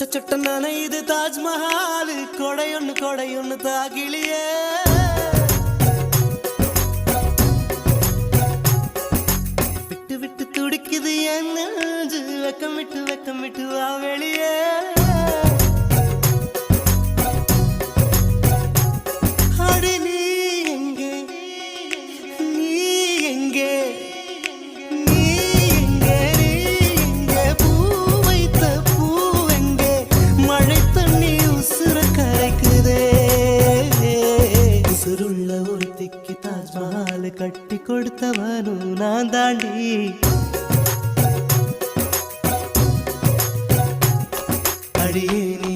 ചുട്ടനാണ് ഇത് താജ്മഹാൽ കൊടയൊന്ന് താകിളിയേ വിട്ട് വിട്ട് തുടിക്കുത് എൻ നെഞ്ച് വെക്കം വിട്ട് ആ വെളിയേ അടി നീ എங்கே தாஜ்மஹால் கட்டி கொடுத்தவனும் நான் தாண்டி அடியே